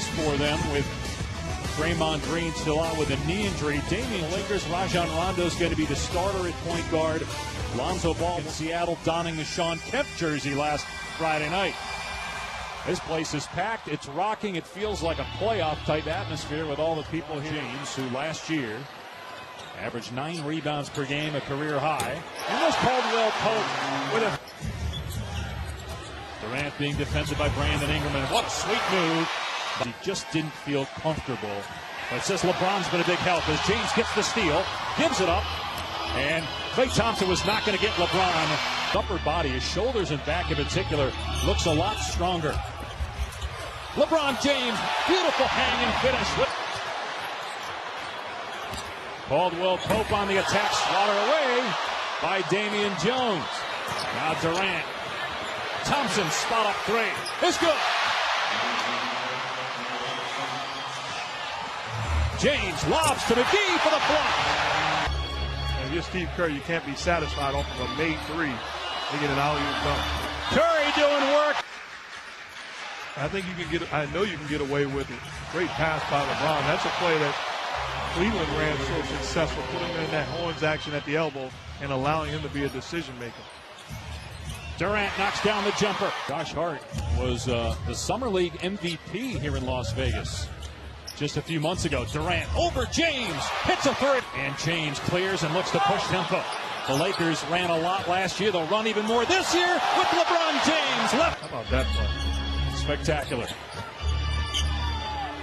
for them with Draymond Green still out with a knee injury. Damian Lakers, Rajon Rondo is going to be the starter at point guard. Lonzo Ball in Seattle donning the Shawn Kemp jersey last Friday night. This place is packed. It's rocking. It feels like a playoff-type atmosphere with all the people here. James, who last year averaged 9 rebounds per game, a career high. And was Caldwell Pope with a... Durant being defended by Brandon Ingram. And what a sweet move. He just didn't feel comfortable. But it says LeBron's been a big help as James gets the steal, gives it up, and Klay Thompson was not going to get LeBron. Upper body, his shoulders and back in particular, looks a lot stronger. LeBron James, beautiful hang and finish. Caldwell Pope on the attack, swatted away by Damian Jones. Now Durant. Thompson, spot up three. It's good. James lobs to McGee for the block. And if you're Steve Kerr, you can't be satisfied off of a made three. They get an alley-oop dunk. Curry doing work. I think you can get. I know you can get away with it. Great pass by LeBron. That's a play that Cleveland ran so successful, putting him in that horns action at the elbow and allowing him to be a decision maker. Durant knocks down the jumper. Josh Hart was the Summer League MVP here in Las Vegas just a few months ago. Durant over James, hits a third, and James clears and looks to push tempo. The Lakers ran a lot last year. They'll run even more this year with LeBron James left. How about that play? Spectacular.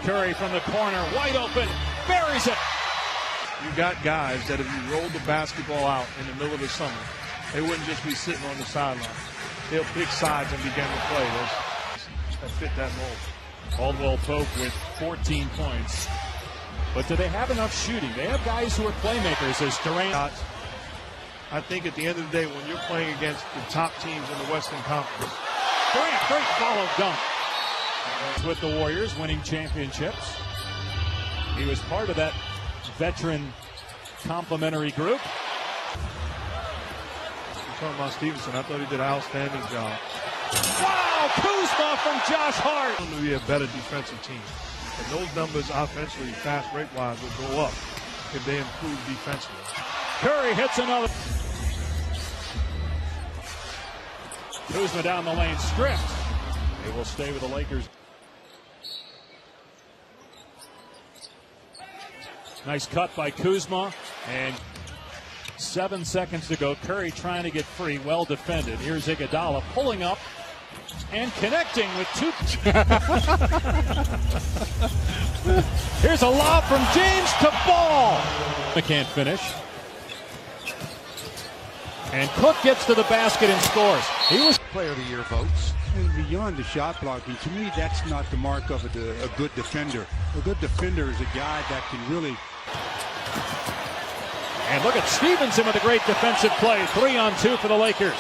Curry from the corner, wide open, buries it. You got guys that if you rolled the basketball out in the middle of the summer, they wouldn't just be sitting on the sideline. They'll pick sides and begin to play. That fit that mold. Caldwell Pope with 14 points. But do they have enough shooting? They have guys who are playmakers as Durant. I think at the end of the day, when you're playing against the top teams in the Western Conference. Durant, great follow dunk. With the Warriors winning championships. He was part of that veteran complimentary group. You're talking about Stevenson. I thought he did an outstanding job. Wow, Kuzma from Josh Hart. To be a better defensive team. And those numbers offensively, fast rate-wise, will go up if they improve defensively. Curry hits another. Kuzma down the lane, stripped. They will stay with the Lakers. Nice cut by Kuzma, and 7 seconds to go. Curry trying to get free, well defended. Here's Iguodala pulling up and connecting with two. Here's a lob from James to Ball. They can't finish. And Cook gets to the basket and scores. He was Player of the Year votes. And beyond the shot blocking, to me, that's not the mark of a good defender. A good defender is a guy that can really. And look at Stevenson with a great defensive play. 3-on-2 for the Lakers.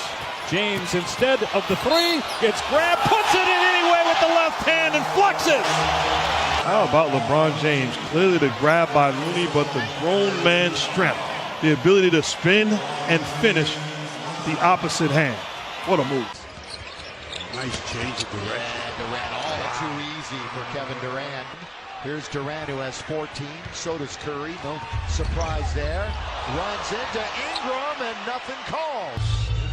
James, instead of the three, gets grabbed, puts it in anyway with the left hand and fluxes. How about LeBron James? Clearly the grab by Looney, but the grown man's strength. The ability to spin and finish the opposite hand. What a move. Nice change of direction. Durant, all too easy for Kevin Durant. Here's Durant, who has 14. So does Curry. No surprise there. Runs into Ingram and nothing calls.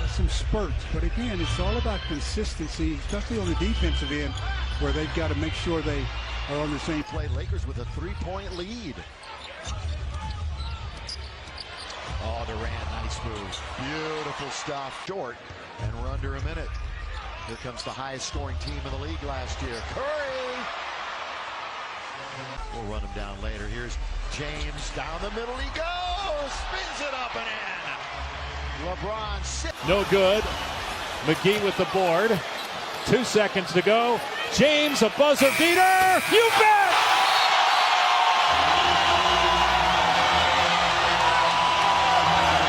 Some spurts, but again, it's all about consistency, especially on the defensive end, where they've got to make sure they are on the same play. Lakers with a 3-point lead. Oh, Durant, nice move. Beautiful stuff. Short, and we're under a minute. Here comes the highest scoring team in the league last year. Curry! We'll run him down later. Here's James down the middle. He goes! Spins it up and in. LeBron sits. No good. McGee with the board. 2 seconds to go. James, a buzzer beater. You bet!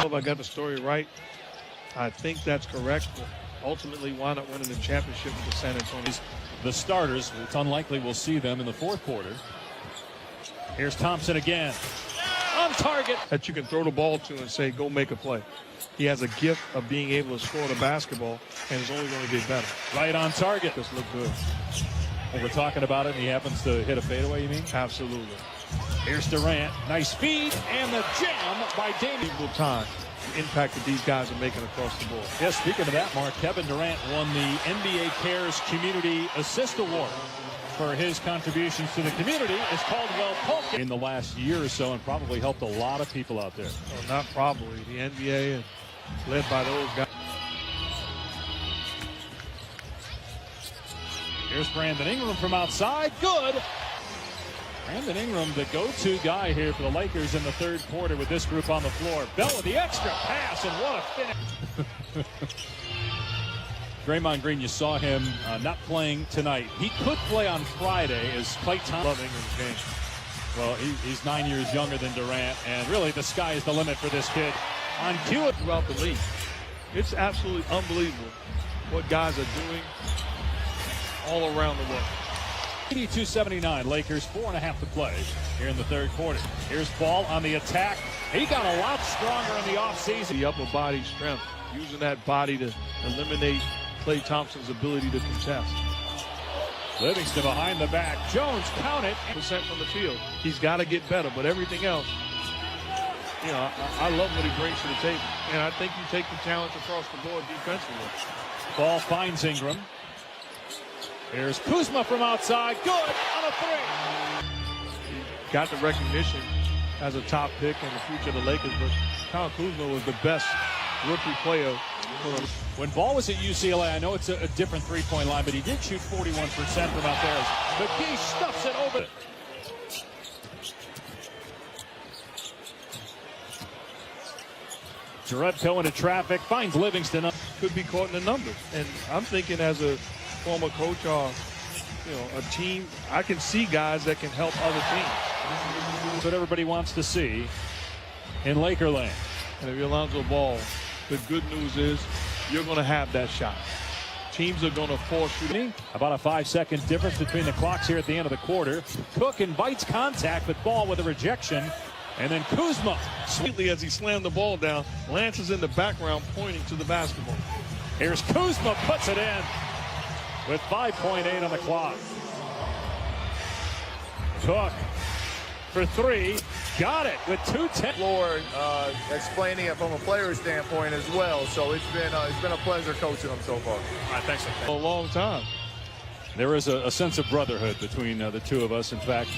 If I got the story right, I think that's correct. Ultimately, why not winning the championship with the San Antonio? The starters, it's unlikely we'll see them in the fourth quarter. Here's Thompson again. On target. That you can throw the ball to and say, go make a play. He has a gift of being able to score the basketball, and it's only going to get better. Right on target. Just look good. Well, we're talking about it, and he happens to hit a fadeaway, you mean? Absolutely. Here's Durant. Nice feed, and the jam by Damian. Time. The impact that these guys are making across the board. Yeah, speaking of that, Mark, Kevin Durant won the NBA Cares Community Assist Award for his contributions to the community. It's Caldwell Pope in the last year or so, and probably helped a lot of people out there. Well, not probably. The NBA, and led by those guys. Here's Brandon Ingram from outside. Good. Brandon Ingram, the go-to guy here for the Lakers in the third quarter with this group on the floor. Bell with the extra pass, and what a finish. Draymond Green, you saw him not playing tonight. He could play on Friday as Klay Thompson. Love Ingram's game. Well, he's 9 years younger than Durant, and really the sky is the limit for this kid. On cue Throughout the league. It's absolutely unbelievable what guys are doing all around the world. 82-79, Lakers, 4.5 to play here in the third quarter. Here's Ball on the attack. He got a lot stronger in the offseason. The upper body strength, using that body to eliminate Klay Thompson's ability to contest. Livingston behind the back. Jones, count it. % from the field. He's got to get better, but everything else, you know, I love what he brings to the table. And I think you take the challenge across the board defensively. Ball finds Ingram. Here's Kuzma from outside. Good on a three. Got the recognition as a top pick in the future of the Lakers, but Kyle Kuzma was the best rookie player. When Ball was at UCLA, I know it's a different three-point line, but he did shoot 41% from out there. McGee stuffs it over. Jerebko into traffic, finds Livingston. Could be caught in the numbers. And I'm thinking as a former coach or, you know, a team, I can see guys that can help other teams. That's what everybody wants to see in Lakerland. And if you're Lonzo Ball, the good news is you're going to have that shot. Teams are going to force you. About a 5-second difference between the clocks here at the end of the quarter. Cook invites contact, but Ball with a rejection. And then Kuzma. Sweetly as he slammed the ball down, Lance is in the background pointing to the basketball. Here's Kuzma, puts it in with 5.8 on the clock. Cook for three. Got it with 2:10. Floor, explaining it from a player standpoint as well. So it's been a pleasure coaching them so far. All right, thanks. A long time. There is a sense of brotherhood between the two of us. In fact,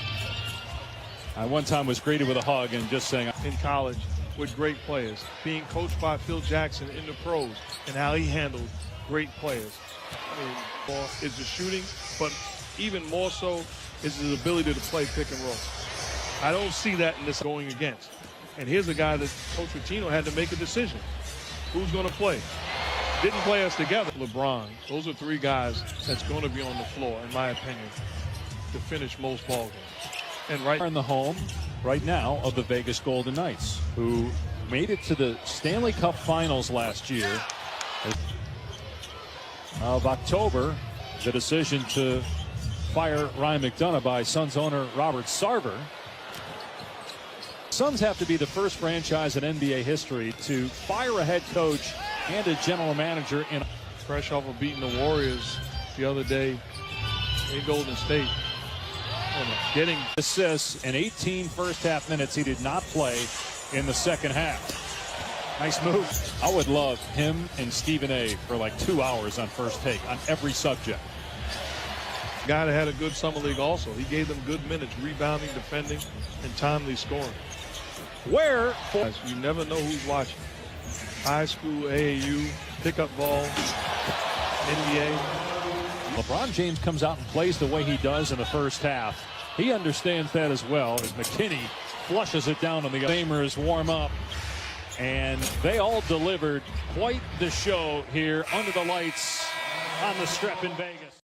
I one time was greeted with a hug and just saying. In college with great players, being coached by Phil Jackson in the pros, and how he handled great players. I mean, is the shooting, but even more so is his ability to play pick and roll. I don't see that in this going against. And here's a guy that Coach Pitino had to make a decision. Who's going to play? Didn't play us together. LeBron. Those are three guys that's going to be on the floor, in my opinion, to finish most ball games. And right in the home right now of the Vegas Golden Knights, who made it to the Stanley Cup Finals last year. Of October, the decision to fire Ryan McDonough by Suns owner Robert Sarver. Suns have to be the first franchise in NBA history to fire a head coach and a general manager in. Fresh off of beating the Warriors the other day in Golden State. Getting assists in 18 first-half minutes. He did not play in the second half. Nice move. I would love him and Stephen A. for like 2 hours on First Take on every subject. Guy that had a good summer league also. He gave them good minutes, rebounding, defending, and timely scoring. Where? You never know who's watching. High school, AAU, pickup ball, NBA. LeBron James comes out and plays the way he does in the first half. He understands that as well as McKinney flushes it down on the Gamers warm up. And they all delivered quite the show here under the lights on the Strip in Vegas.